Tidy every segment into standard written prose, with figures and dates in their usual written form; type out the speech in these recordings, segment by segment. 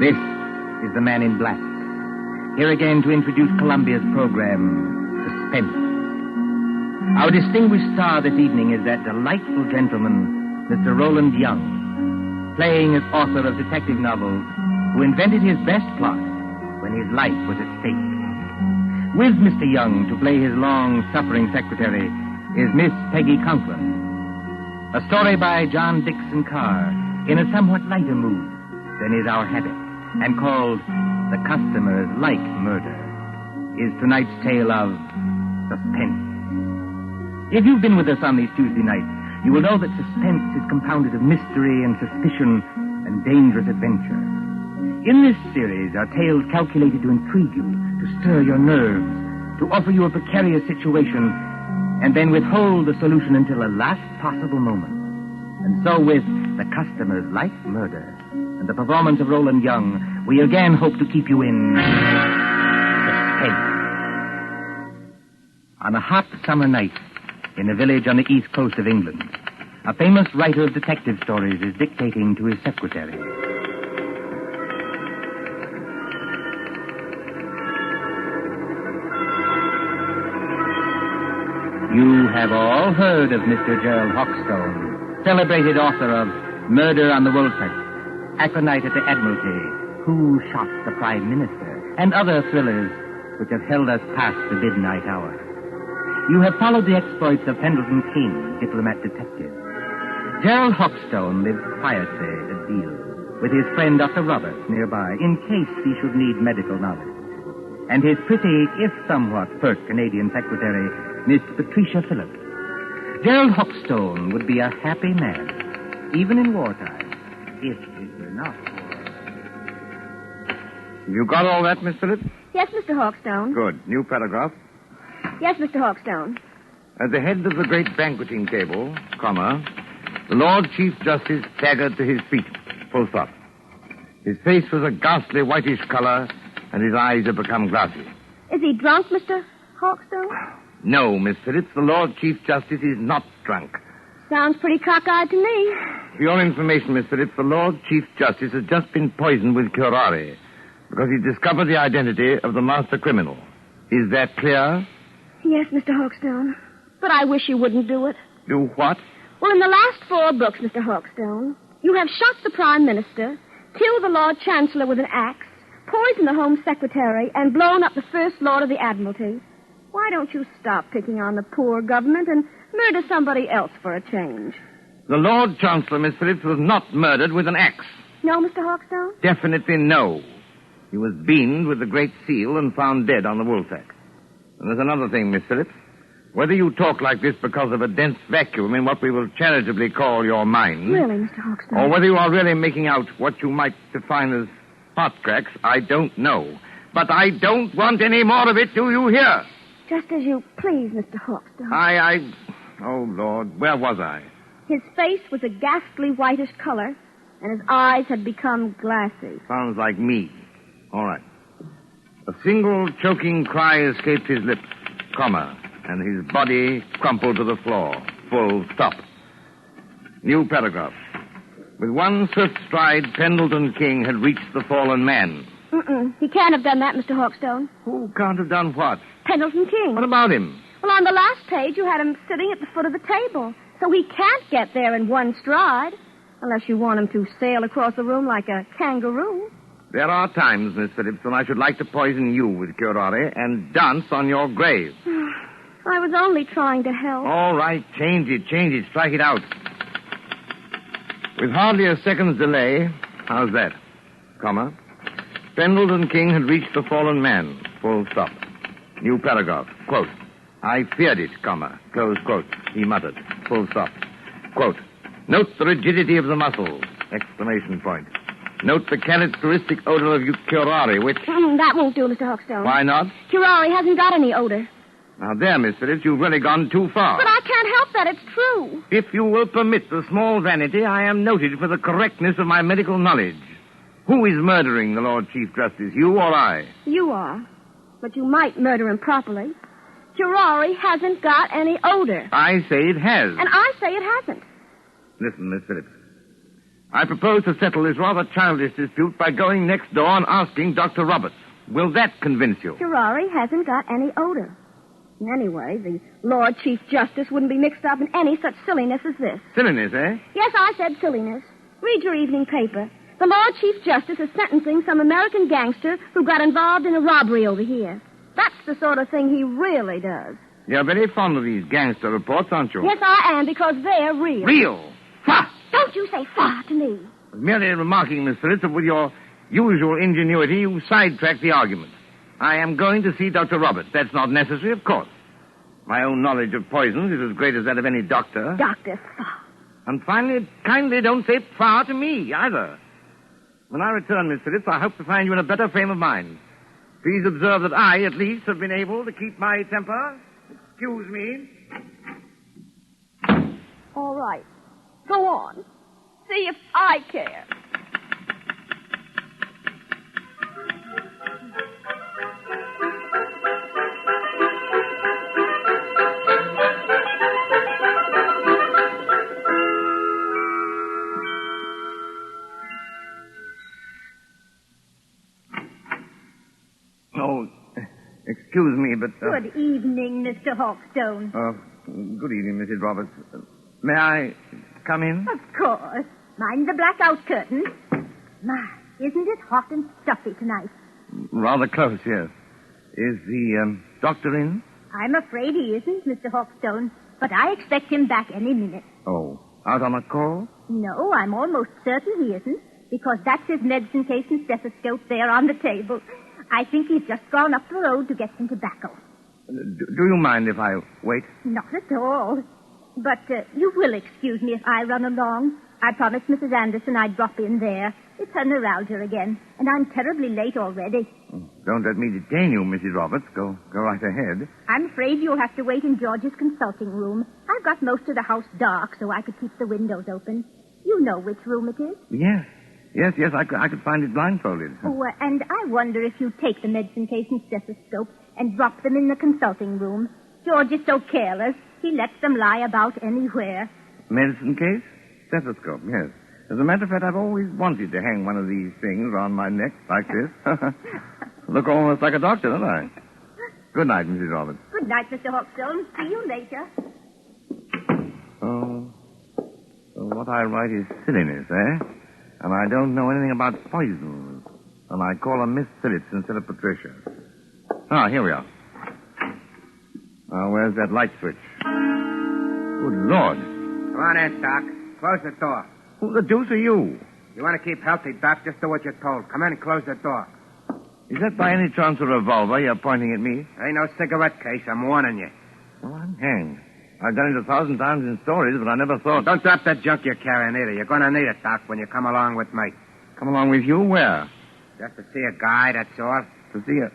This is the Man in Black. Here again to introduce Columbia's program, Suspense. Our distinguished star this evening is that delightful gentleman, Mr. Roland Young, playing as author of detective novels, who invented his best plot when his life was at stake. With Mr. Young to play his long-suffering secretary is Miss Peggy Conklin. A story by John Dixon Carr in a somewhat lighter mood than is our habit, and called The Customers Like Murder, is tonight's tale of suspense. If you've been with us on these Tuesday nights, you will know that suspense is compounded of mystery and suspicion and dangerous adventure. In this series are tales calculated to intrigue you, to stir your nerves, to offer you a precarious situation, and then withhold the solution until the last possible moment. And so with The Customers Like Murder and the performance of Roland Young, we again hope to keep you in suspense. On a hot summer night in a village on the east coast of England, a famous writer of detective stories is dictating to his secretary. You have all heard of Mr. Gerald Hawkstone, celebrated author of Murder on the Woolsack, Aconite at the Admiralty, Who Shot the Prime Minister, and other thrillers which have held us past the midnight hour. You have followed the exploits of Pendleton King, diplomat detective. Gerald Hawkstone lives quietly a deal with his friend Dr. Roberts nearby in case he should need medical knowledge. And his pretty, if somewhat pert Canadian secretary, Miss Patricia Phillips. Gerald Hawkstone would be a happy man, even in wartime, if it were not for... You got all that, Miss Phillips? Yes, Mr. Hawkstone. Good. New paragraph. Yes, Mr. Hawkstone. At the head of the great banqueting table, comma, the Lord Chief Justice staggered to his feet, full stop. His face was a ghastly whitish color, and his eyes had become glassy. Is he drunk, Mr. Hawkstone? No, Miss Phillips, the Lord Chief Justice is not drunk. Sounds pretty cockeyed to me. For your information, Miss Phillips, the Lord Chief Justice has just been poisoned with curare because he discovered the identity of the master criminal. Is that clear? Yes, Mr. Hawkstone. But I wish you wouldn't do it. Do what? Well, in the last 4 books, Mr. Hawkstone, you have shot the Prime Minister, killed the Lord Chancellor with an axe, poisoned the Home Secretary, and blown up the First Lord of the Admiralty. Why don't you stop picking on the poor government and murder somebody else for a change? The Lord Chancellor, Miss Phillips, was not murdered with an axe. No, Mr. Hawkstone? Definitely no. He was beamed with the Great Seal and found dead on the Woolsack. And there's another thing, Miss Phillips. Whether you talk like this because of a dense vacuum in what we will charitably call your mind... Really, Mr. Hawkstone? Or whether you are really making out what you might define as hot cracks, I don't know. But I don't want any more of it, do you hear? Just as you please, Mr. Hawkstone. Oh, Lord, where was I? His face was a ghastly whitish color, and his eyes had become glassy. Sounds like me. All right. A single choking cry escaped his lips, comma, and his body crumpled to the floor, full stop. New paragraph. With one swift stride, Pendleton King had reached the fallen man. He can't have done that, Mr. Hawkstone. Who can't have done what? Pendleton King. What about him? Well, on the last page, you had him sitting at the foot of the table. So he can't get there in one stride, unless you want him to sail across the room like a kangaroo. There are times, Miss Phillips, when I should like to poison you with curare and dance on your grave. I was only trying to help. All right, change it, strike it out. With hardly a second's delay, how's that? Comma. Pendleton King had reached the fallen man, full stop. New paragraph, quote. I feared it, comma, close quote, he muttered, full stop. Quote. Note the rigidity of the muscles, exclamation point. Note the characteristic odor of curare, which... That won't do, Mr. Hawkstone. Why not? Curare hasn't got any odor. Now there, Miss Phillips, you've really gone too far. But I can't help that. It's true. If you will permit the small vanity, I am noted for the correctness of my medical knowledge. Who is murdering the Lord Chief Justice, you or I? You are. But you might murder him properly. Curare hasn't got any odor. I say it has. And I say it hasn't. Listen, Miss Phillips. I propose to settle this rather childish dispute by going next door and asking Dr. Roberts. Will that convince you? Ferrari hasn't got any odor. Anyway, the Lord Chief Justice wouldn't be mixed up in any such silliness as this. Silliness, eh? Yes, I said silliness. Read your evening paper. The Lord Chief Justice is sentencing some American gangster who got involved in a robbery over here. That's the sort of thing he really does. You're very fond of these gangster reports, aren't you? Yes, I am, because they're real. Real? Fa! Don't you say fa to me. Merely remarking, Miss Phillips, that with your usual ingenuity, you sidetracked the argument. I am going to see Dr. Roberts. That's not necessary, of course. My own knowledge of poisons is as great as that of any doctor. Dr. Fa. And finally, kindly don't say fa to me, either. When I return, Miss Phillips, I hope to find you in a better frame of mind. Please observe that I, at least, have been able to keep my temper. Excuse me. All right. Go on. See if I care. Oh, excuse me, but... Good evening, Mr. Hawkstone. Good evening, Mrs. Roberts. May I come in? Of course. Mind the blackout curtain. My, isn't it hot and stuffy tonight? Rather close, yes. Is the doctor in? I'm afraid he isn't, Mr. Hawkstone, but I expect him back any minute. Oh, out on a call? No, I'm almost certain he isn't, because that's his medicine case and stethoscope there on the table. I think he's just gone up the road to get some tobacco. Do you mind if I wait? Not at all. But you will excuse me if I run along. I promised Mrs. Anderson I'd drop in there. It's her neuralgia again, and I'm terribly late already. Don't let me detain you, Mrs. Roberts. Go right ahead. I'm afraid you'll have to wait in George's consulting room. I've got most of the house dark so I could keep the windows open. You know which room it is? Yes. Yes, I could find it blindfolded. Oh, and I wonder if you take the medicine case and stethoscope and drop them in the consulting room. George is so careless, he lets them lie about anywhere. Medicine case? Stethoscope, yes. As a matter of fact, I've always wanted to hang one of these things around my neck like this. Look almost like a doctor, don't I? Good night, Mrs. Roberts. Good night, Mr. Hawkstone. See you later. Oh, so what I write is silliness, eh? And I don't know anything about poisons. And I call her Miss Phillips instead of Patricia. Ah, here we are. Where's that light switch? Good Lord. Come on in, Doc. Close the door. Who the deuce are you? You want to keep healthy, Doc? Just do what you're told. Come in and close the door. Is that by any chance a revolver you're pointing at me? Ain't no cigarette case. I'm warning you. Well, I'm hanged. I've done it 1,000 times in stories, but I never thought... Don't drop that junk you're carrying either. You're going to need it, Doc, when you come along with me. Come along with you? Where? Just to see a guy, that's all. To see a...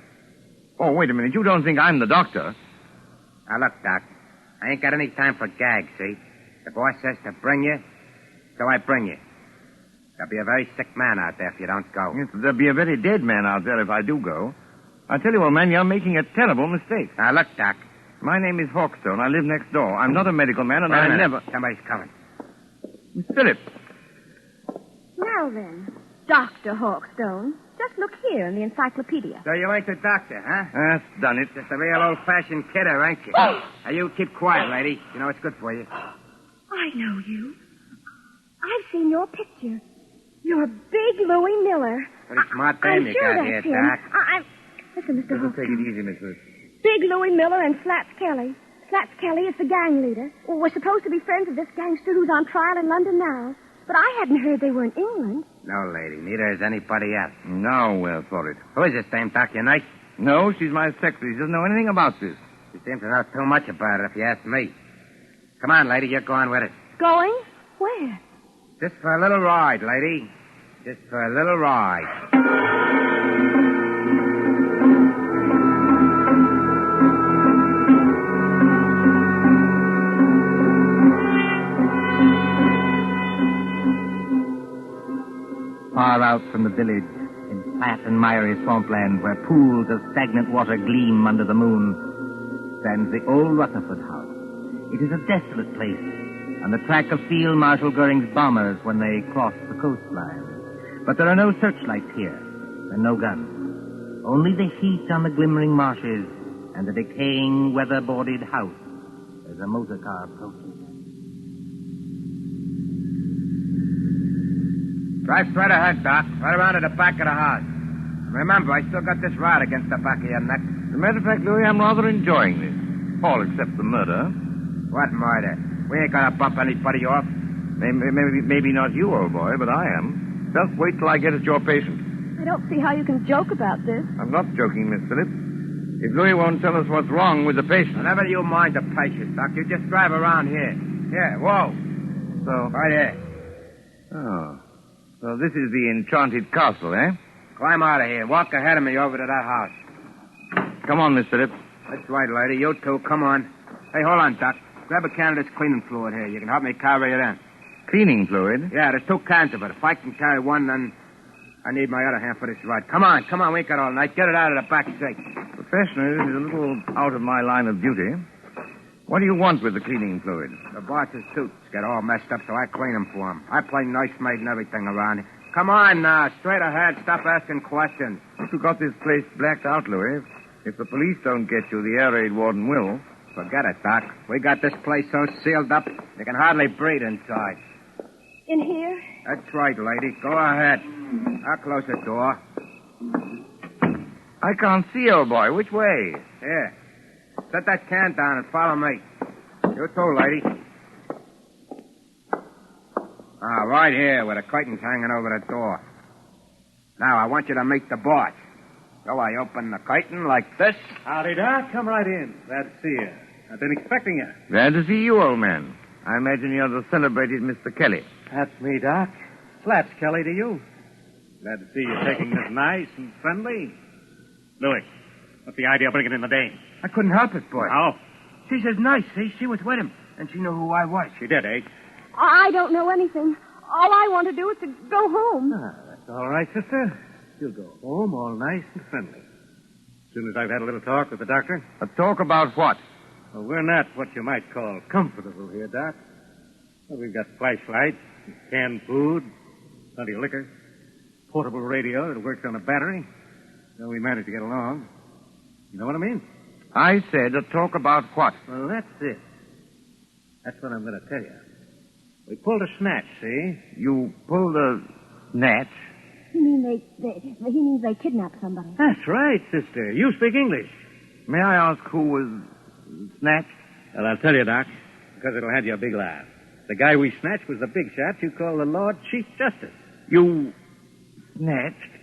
Oh, wait a minute. You don't think I'm the doctor? Now, look, Doc. I ain't got any time for gags, see? The boss says to bring you, so I bring you. There'll be a very sick man out there if you don't go. Yes, there'll be a very dead man out there if I do go. I tell you, old man, you're making a terrible mistake. Now, look, Doc. My name is Hawkstone. I live next door. I'm not a medical man, and I never... Somebody's coming. Miss Phillips. Now then, Dr. Hawkstone, just look here in the encyclopedia. So you ain't the doctor, huh? That's done it. Just a real old-fashioned kidder, ain't you? Now, you keep quiet, lady. You know it's good for you. I know you. I've seen your picture. You're Big Louie Miller. Pretty smart dame you sure got here, that's him. Doc. Listen, Mr. Just take Hawkstone. it easy, Miss Phillips. Big Louie Miller and Slats Kelly. Slats Kelly is the gang leader. Well, we're supposed to be friends of this gangster who's on trial in London now. But I hadn't heard they were in England. No, lady. Neither is anybody else. Now we're for it. Who is this dame, Doc? Your night? No, she's my secretary. She doesn't know anything about this. She seems to know too much about it, if you ask me. Come on, lady. You're going with it. Going? Where? Just for a little ride, lady. Just for a little ride. Far out from the village, in flat and miry swampland where pools of stagnant water gleam under the moon, stands the old Rutherford house. It is a desolate place, a on the track of Field Marshal Goering's bombers when they crossed the coastline. But there are no searchlights here, and no guns. Only the heat on the glimmering marshes and the decaying, weather-boarded house as a motor car approaches. Drive straight ahead, Doc. Right around to the back of the house. Remember, I still got this rod against the back of your neck. As a matter of fact, Louis, I'm rather enjoying this. All except the murder. What murder? We ain't gonna bump anybody off. Maybe not you, old boy, but I am. Just wait till I get at your patient. I don't see how you can joke about this. I'm not joking, Miss Phillips. If Louis won't tell us what's wrong with the patient... Whenever you mind the patient, Doc, you just drive around here. Here, whoa. So... Right here. Oh. So this is the enchanted castle, eh? Climb out of here. Walk ahead of me over to that house. Come on, Miss Phillips. That's right, lady. You too. Come on. Hey, hold on, Doc. Grab a can of this cleaning fluid here. You can help me carry it in. Cleaning fluid? Yeah, there's 2 cans of it. If I can carry one, then I need my other hand for this rod. Come on. We ain't got all night. Get it out of the back seat. Professionally, this is a little out of my line of duty. What do you want with the cleaning fluid? The boss's suits get all messed up, so I clean them for him. I play nursemaid and everything around here. Come on now. Straight ahead. Stop asking questions. You got this place blacked out, Louis. If the police don't get you, the air raid warden will. Forget it, Doc. We got this place so sealed up, you can hardly breathe inside. In here? That's right, lady. Go ahead. I'll close the door. I can't see, old boy. Which way? Here. Set that can down and follow me. You too, lady. Right here, with the curtains hanging over the door. Now, I want you to meet the boss. So I open the curtain like this. Howdy, Doc. Come right in. Glad to see you. I've been expecting you. Glad to see you, old man. I imagine you're the celebrated Mr. Kelly. That's me, Doc. Slaps Kelly to you. Glad to see you taking this nice and friendly. Louis, what's the idea of bringing in the dame? I couldn't help it, boy. How? She says nice, see? She was with him, and she knew who I was. She did, eh? I don't know anything. All I want to do is to go home. That's all right, sister. You'll go home all nice and friendly. As soon as I've had a little talk with the doctor. A talk about what? Well, we're not what you might call comfortable here, Doc. Well, we've got flashlights, canned food, plenty of liquor, portable radio that works on a battery. So we managed to get along. You know what I mean? I said a talk about what? Well, that's it. That's what I'm going to tell you. We pulled a snatch, see? You pulled a snatch? He means they kidnapped somebody. That's right, sister. You speak English. May I ask who was snatched? Well, I'll tell you, Doc, because it'll have you a big laugh. The guy we snatched was the big shot you call the Lord Chief Justice. You snatched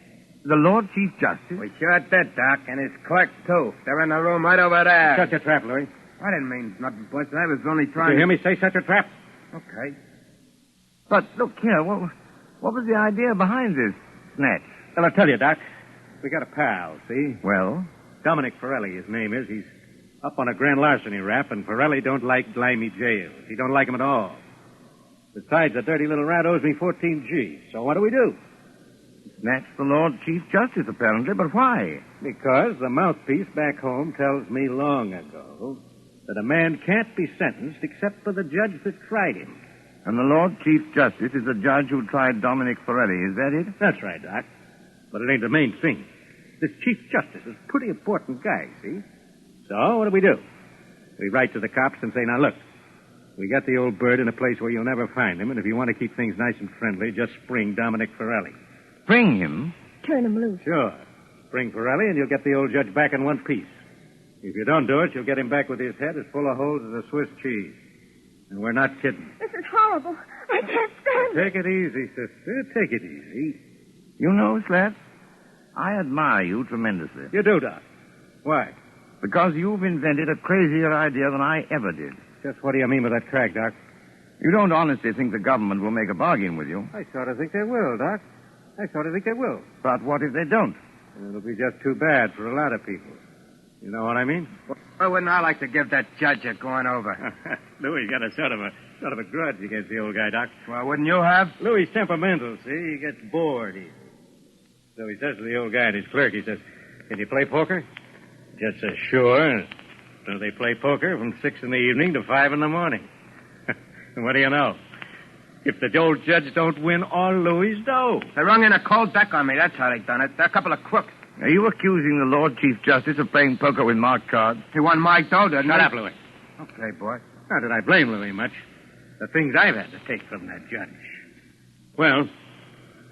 the Lord Chief Justice? We sure did, Doc, and his clerk, too. They're in the room right over there. Shut your trap, Louis. I didn't mean nothing, boss. I was only Did trying you hear me say shut your trap? Okay. But look here, what was the idea behind this snatch? Well, I'll tell you, Doc. We got a pal, see? Well? Dominic Forelli, his name is. He's up on a grand larceny rap, and Forelli don't like grimy jails. He don't like 'em at all. Besides, the dirty little rat owes me 14 G's. So what do? Snatch the Lord Chief Justice, apparently, but why? Because the mouthpiece back home tells me long ago that a man can't be sentenced except for the judge that tried him. And the Lord Chief Justice is the judge who tried Dominic Forelli, is that it? That's right, Doc. But it ain't the main thing. This Chief Justice is a pretty important guy, see? So, what do? We write to the cops and say, now, look, we got the old bird in a place where you'll never find him, and if you want to keep things nice and friendly, just spring Dominic Forelli. Spring him? Turn him loose. Sure. Spring Forelli, and you'll get the old judge back in one piece. If you don't do it, you'll get him back with his head as full of holes as a Swiss cheese. And we're not kidding. This is horrible. I can't stand it. Take it easy, sister. Take it easy. You know, Slats, I admire you tremendously. You do, Doc. Why? Because you've invented a crazier idea than I ever did. Just what do you mean by that crack, Doc? You don't honestly think the government will make a bargain with you. I sort of think they will, Doc. I sort of think they will. But what if they don't? It'll be just too bad for a lot of people. You know what I mean? Why wouldn't I like to give that judge a going over? Louis got a sort of a grudge against the old guy, Doc. Well, wouldn't you have? Louis' temperamental, see? He gets bored easy. So he says to the old guy and his clerk, he says, can you play poker? Judge says, sure. So they play poker from 6 in the evening to 5 in the morning. What do you know? If the old judge don't win all Louis' dough. They rung in a cold deck on me. That's how they done it. They're a couple of crooks. Are you accusing the Lord Chief Justice of playing poker with marked cards? He won my dough, didn't he? Shut up, Louis. Okay, boy. Not that I blame Louis much. The things I've had to take from that judge. Well,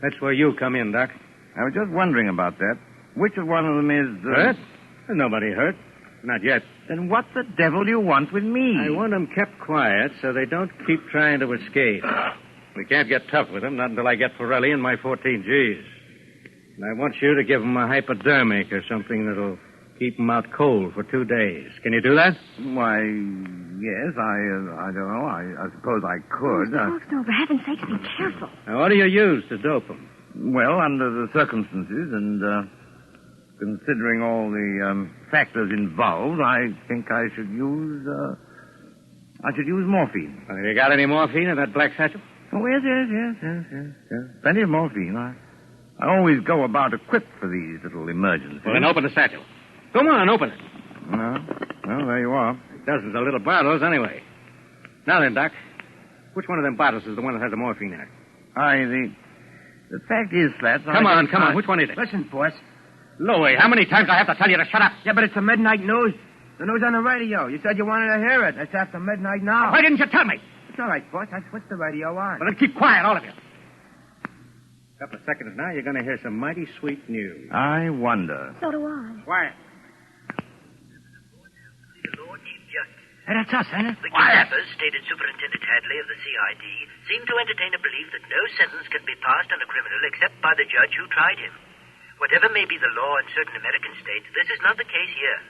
that's where you come in, Doc. I was just wondering about that. Which of one of them is... Hurt? There's nobody hurt. Not yet. Then what the devil do you want with me? I want them kept quiet so they don't keep trying to escape. We can't get tough with them, not until I get Forelli and my 14 Gs. And I want you to give them a hypodermic or something that'll keep them out cold for 2 days. Can you do that? Why, yes, I don't know. I suppose I could. No, for heaven's sake, be careful. Now, what do you use to dope them? Well, under the circumstances and considering all the factors involved, I think I should use morphine. Have you got any morphine in that black satchel? Oh, yes. Plenty of morphine. I always go about equipped for these little emergencies. Well, then open the satchel. Come on, open it. No. Well, there you are. Dozens of little bottles, anyway. Now then, Doc, which one of them bottles is the one that has the morphine in it? The fact is, Slats... Come on. Which one is it? Listen, boss. Louis, how many times do I have to tell you to shut up? Yeah, but it's the midnight news. The news on the radio. You said you wanted to hear it. It's after midnight now. Why didn't you tell me? It's all right, boss. I switched the radio on. Well, then keep quiet, all of you. A couple of seconds now, you're going to hear some mighty sweet news. I wonder. So do I. Quiet. The Lord Chief Justice. Hey, that's us, ain't it? The kidnappers, stated Superintendent Hadley of the CID, seem to entertain a belief that no sentence can be passed on a criminal except by the judge who tried him. Whatever may be the law in certain American states, this is not the case here.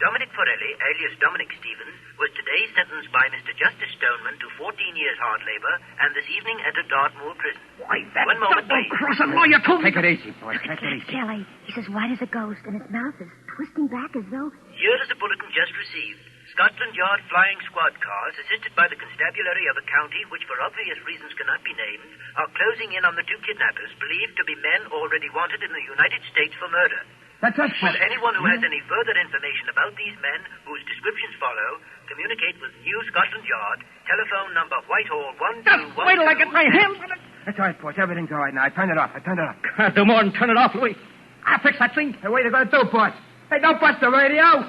Dominic Forelli, alias Dominic Stevens, was today sentenced by Mr. Justice Stoneman to 14 years hard labor and this evening entered Dartmoor prison. Why, that One moment, please. double-crossing lawyer told me... Take it easy, boy. Take it easy. Kelly, he's as white as a ghost, and his mouth is twisting back as though... Here is a bulletin just received. Scotland Yard flying squad cars, assisted by the constabulary of a county which for obvious reasons cannot be named, are closing in on the two kidnappers believed to be men already wanted in the United States for murder. That's us, Will anyone who has any further information about these men, whose descriptions follow, communicate with New Scotland Yard, telephone number Whitehall 1212... Wait till I get my hands on it. That's all right, boss. Everything's all right now. I turned it off. Can't do more than turn it off, Louis. I'll fix that thing. Hey, what are you going to do, boss? Hey, don't bust the radio.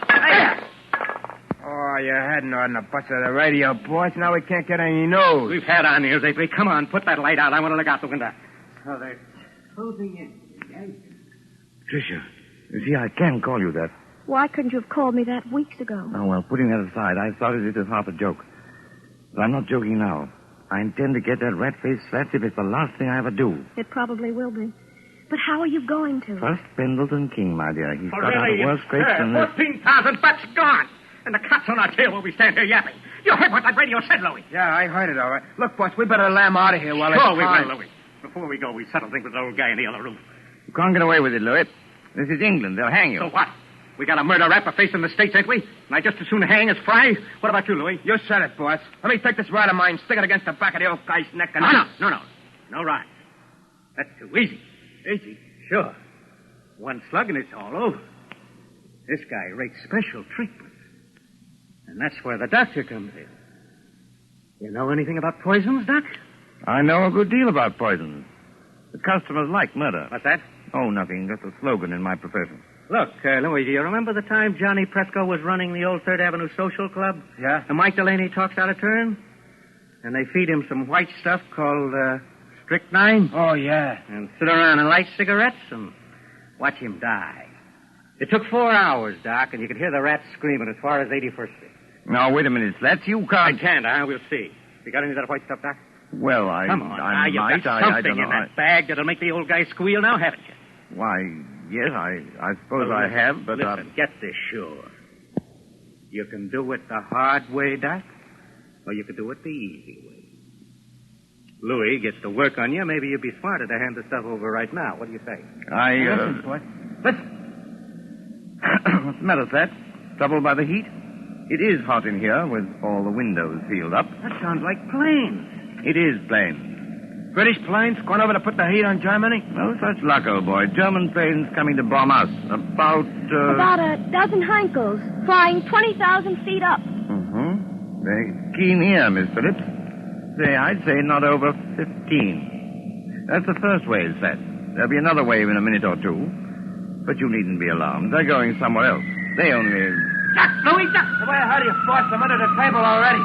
Hey. Oh, you hadn't ought to bust the radio, boss. Now we can't get any news. We've had our news, Avery. Come on, put that light out. I want to look out the window. Oh, they're closing in. Tricia, you see, I can call you that. Why couldn't you have called me that weeks ago? Oh, well, putting that aside, I started it as half a joke. But I'm not joking now. I intend to get that rat-faced Slats if it's the last thing I ever do. It probably will be. But how are you going to? First, Pendleton King, my dear. He's got out of worse scrapes than this. 14,000 bucks gone. And the cops on our tail while we stand here yapping. You heard what that radio said, Louis. Yeah, I heard it all right. Look, boss, we better lamb out of here while it's Sure we time. will, Louis. Before we go, we settle things with the old guy in the other room. You can't get away with it, Louis. This is England. They'll hang you. So what? We got a murder rap for facing the States, ain't we? And I just as soon hang as fry. What about you, Louis? You said it, boss. Let me take this rod of mine, stick it against the back of the old guy's neck, and... No. No ride. That's too easy. Easy? Sure. One slug and it's all over. This guy rates special treatment. And that's where the doctor comes in. You know anything about poisons, Doc? I know a good deal about poisons. The customers like murder. What's that? Oh, nothing. Just a slogan in my profession. Look, Louis, do you remember the time Johnny Presco was running the old Third Avenue Social Club? Yeah? And Mike Delaney talks out of turn? And they feed him some white stuff called strychnine? Oh, yeah. And sit around and light cigarettes and watch him die. It took 4 hours, Doc, and you could hear the rats screaming as far as 81st Street. Now, wait a minute, Slats. You can't... I can't, huh? We'll see. You got any of that white stuff, Doc? Well, Come on, I you've might. got I something don't in know. that bag that'll make the old guy squeal now, haven't you? Why, yes, I suppose I have, but... Listen, get this sure. You can do it the hard way, Doc, or you can do it the easy way. Louis gets to work on you. Maybe you'd be smarter to hand the stuff over right now. What do you say? Listen, boy. Listen. What's the matter, Slats? Troubled by the heat? It is hot in here with all the windows sealed up. That sounds like planes. It is planes. British planes going over to put the heat on Germany? No such luck, old boy. German planes coming to bomb us. About a dozen Heinkels, flying 20,000 feet up. Mm-hmm. Very keen ear, Miss Phillips. I'd say not over 15. That's the first wave set. There'll be another wave in a minute or two. But you needn't be alarmed. They're going somewhere else. They only... Duck, Louis, duck! The way I heard you forced them under the table already.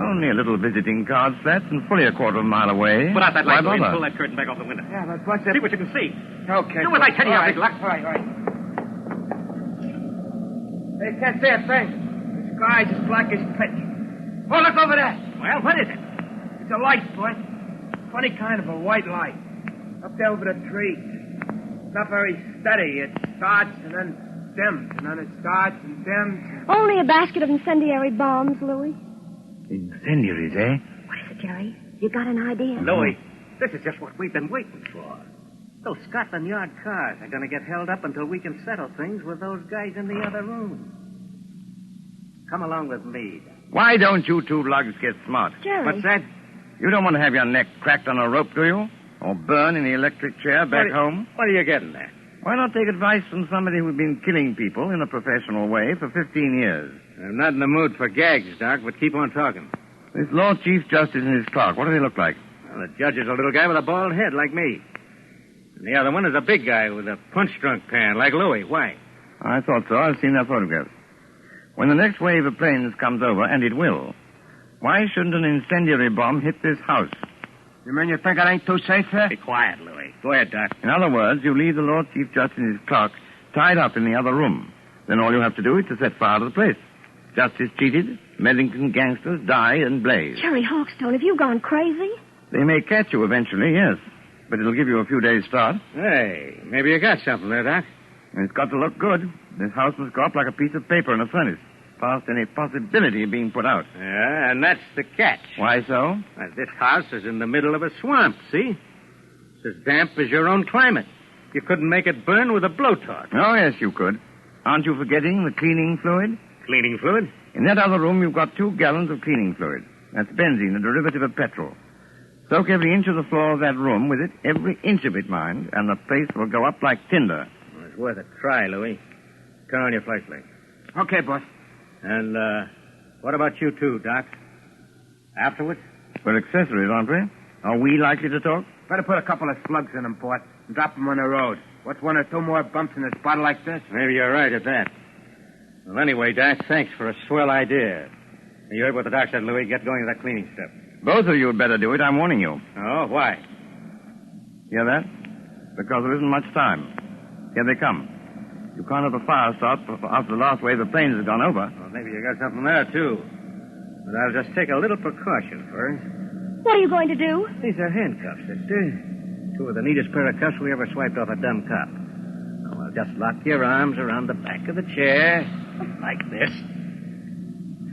Only a little visiting card set and fully a quarter of a mile away. Put out that light, Why Louis, and bother? pull that curtain back off the window. Yeah, but what's it? See what you can see. Okay. Do as I tell you, big luck. All right. They can't see a thing. The sky's as black as pitch. Oh, look over there. Well, what is it? It's a light, boy. Funny kind of a white light. Up there over the trees. It's not very steady. It starts and then dims, and then it starts and dims. Only a basket of incendiary bombs, Louis. Incendiaries, eh? What is it, Jerry? You got an idea? Louis, this is just what we've been waiting for. Those Scotland Yard cars are going to get held up until we can settle things with those guys in the other room. Come along with me. Why don't you two lugs get smart? Jerry. What's that? You don't want to have your neck cracked on a rope, do you? Or burn in the electric chair back home? What are you getting at? Why not take advice from somebody who's been killing people in a professional way for 15 years? I'm not in the mood for gags, Doc, but keep on talking. This Lord Chief Justice and his clerk, what do they look like? Well, the judge is a little guy with a bald head like me. And the other one is a big guy with a punch-drunk pan like Louis. Why? I thought so. I've seen their photographs. When the next wave of planes comes over, and it will, why shouldn't an incendiary bomb hit this house? You mean you think it ain't too safe here? Be quiet, Louis. Go ahead, Doc. In other words, you leave the Lord Chief Justice and his clerk tied up in the other room. Then all you have to do is to set fire to the place. Justice cheated, Medlington gangsters die and blaze. Jerry Hawkstone, have you gone crazy? They may catch you eventually, yes. But it'll give you a few days' start. Hey, maybe you got something there, Doc. And it's got to look good. This house must go up like a piece of paper in a furnace, past any possibility of being put out. Yeah, and that's the catch. Why so? Well, this house is in the middle of a swamp, see? It's as damp as your own climate. You couldn't make it burn with a blowtorch. Oh, yes, you could. Aren't you forgetting the cleaning fluid? Cleaning fluid? In that other room, you've got 2 gallons of cleaning fluid. That's benzene, a derivative of petrol. Soak every inch of the floor of that room with it, every inch of it, mind, and the place will go up like tinder. Well, it's worth a try, Louis. Turn on your flashlight. Okay, boss. And, what about you two, Doc? Afterwards? We're accessories, aren't we? Are we likely to talk? Better put a couple of slugs in them, boss, and drop them on the road. What's 1 or 2 more bumps in a spot like this? Maybe you're right at that. Well, anyway, Doc, thanks for a swell idea. You heard what the doc said, Louis. Get going with that cleaning stuff. Both of you had better do it, I'm warning you. Oh, why? Hear that? Because there isn't much time. Here they come. You can't have a fire start after the last wave of planes has gone over. Well, maybe you got something there, too. But I'll just take a little precaution first. What are you going to do? These are handcuffs, sister. 2 of the neatest pair of cuffs we ever swiped off a dumb cop. Now, I'll just lock your arms around the back of the chair, like this.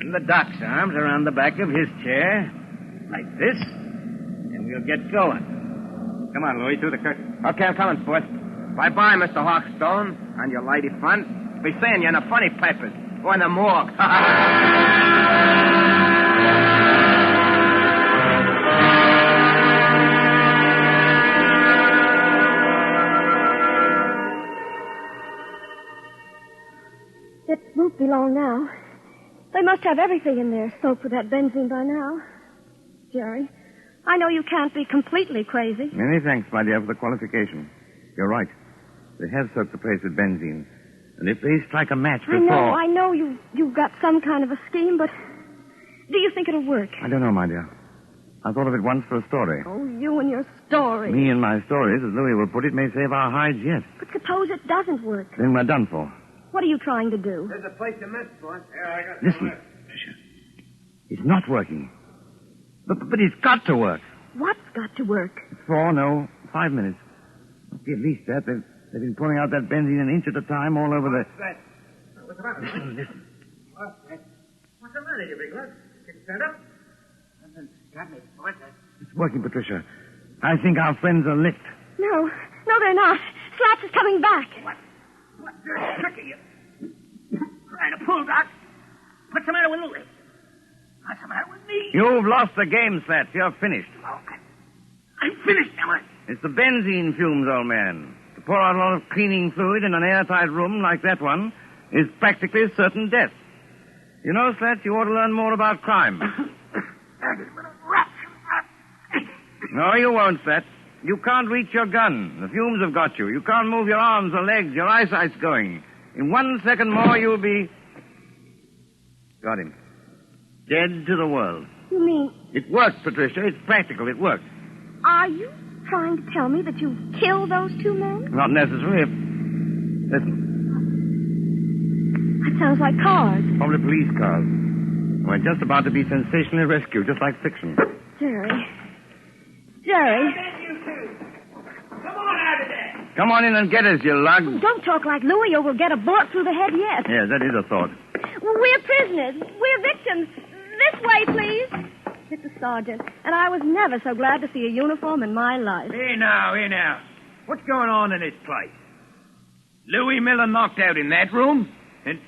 And the doc's arms around the back of his chair, like this. And we'll get going. Come on, Louis, through the curtain. Okay, I'm coming, boss. Bye-bye, Mr. Hawkstone, and your lady friend. Be seeing you in the funny papers or in the morgue. It won't be long now. They must have everything in there soaked with that benzene by now. Jerry, I know you can't be completely crazy. Many thanks, my dear, for the qualification. You're right. They have soaked the place with benzene. And if they strike a match before... I know you've got some kind of a scheme, but do you think it'll work? I don't know, my dear. I thought of it once for a story. Oh, you and your story. Me and my stories, as Louis will put it, may save our hides yet. But suppose it doesn't work. Then we're done for. What are you trying to do? There's a place you missed, boss. Listen, Patricia. It's not working. But it's got to work. What's got to work? 4, no, 5 minutes. Must be at least that. They've been pouring out that benzene an inch at a time all over the... What's the matter? Listen. What's the matter, you big lad? Can you stand up? Got me, boss. It's working, Patricia. I think our friends are licked. No, they're not. Slaps is coming back. What the trick are you? Trying to pull, Doc? What's the matter with Louis? What's the matter with me? You've lost the game, Slats. You're finished. Okay. I'm finished, am I? It's the benzene fumes, old man. To pour out a lot of cleaning fluid in an airtight room like that one is practically certain death. You know, Slats, you ought to learn more about crime. No, you won't, Slats. You can't reach your gun. The fumes have got you. You can't move your arms or legs. Your eyesight's going. In 1 second more, you'll be... Got him. Dead to the world. You mean... It worked, Patricia. It's practical. It worked. Are you trying to tell me that you killed those two men? Not necessary. Listen. That sounds like cars. Probably police cars. We're just about to be sensationally rescued, just like fiction. Jerry. Come on out of there. Come on in and get us, you lug. Don't talk like Louis or we'll get a bullet through the head yet. Yes, that is a thought. We're prisoners. We're victims. This way, please. Mr. Sergeant, and I was never so glad to see a uniform in my life. Here now. What's going on in this place? Louis Miller knocked out in that room? And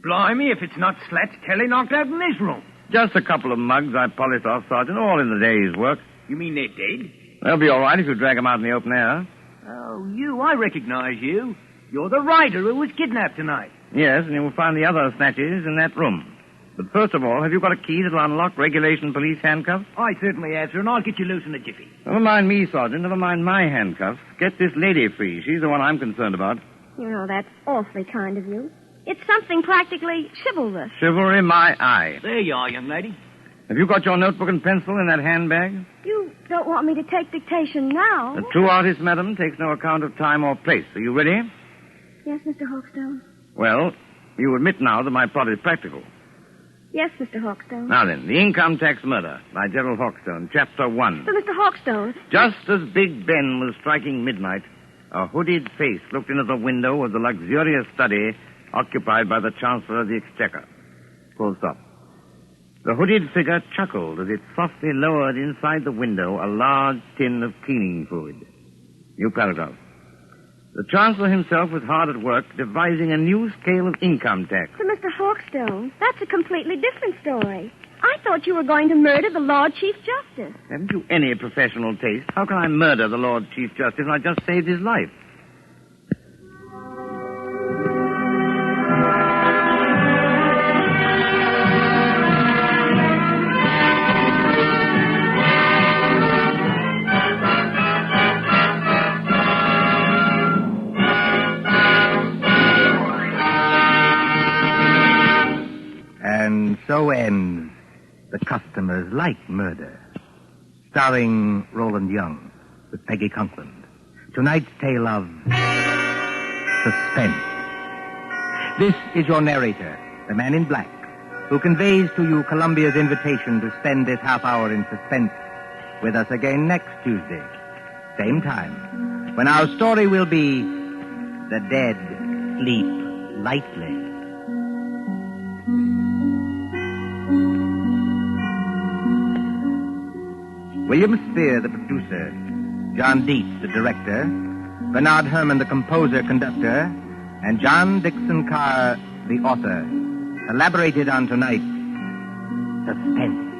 blimey, if it's not Slats Kelly knocked out in this room. Just a couple of mugs I polished off, Sergeant, all in the day's work. You mean they're dead? They'll be all right if you drag them out in the open air. Oh, I recognize you. You're the writer who was kidnapped tonight. Yes, and you will find the other snatches in that room. But first of all, have you got a key that'll unlock regulation police handcuffs? I certainly have, sir, and I'll get you loose in a jiffy. Never mind me, Sergeant. Never mind my handcuffs. Get this lady free. She's the one I'm concerned about. You know, that's awfully kind of you. It's something practically chivalrous. Chivalry, my eye. There you are, young lady. Have you got your notebook and pencil in that handbag? You don't want me to take dictation now? A true artist, madam, takes no account of time or place. Are you ready? Yes, Mr. Hawkstone. Well, you admit now that my plot is practical. Yes, Mr. Hawkstone. Now then, The Income Tax Murder by Gerald Hawkstone, Chapter 1. But, Mr. Hawkstone... Just as Big Ben was striking midnight, a hooded face looked in at the window of the luxurious study occupied by the Chancellor of the Exchequer. Full stop. The hooded figure chuckled as it softly lowered inside the window a large tin of cleaning fluid. New paragraph. The Chancellor himself was hard at work devising a new scale of income tax. But, Mr. Hawkstone, that's a completely different story. I thought you were going to murder the Lord Chief Justice. Haven't you any professional taste? How can I murder the Lord Chief Justice when I just saved his life? And so ends The Customers Like Murder, starring Roland Young with Peggy Conklin. Tonight's tale of suspense. This is your narrator, the man in black, who conveys to you Columbia's invitation to spend this half hour in suspense with us again next Tuesday, same time, when our story will be The Dead Sleep Lightly. William Spear, the producer, John Dietz, the director, Bernard Herrmann, the composer-conductor, and John Dixon Carr, the author, elaborated on tonight's Suspense.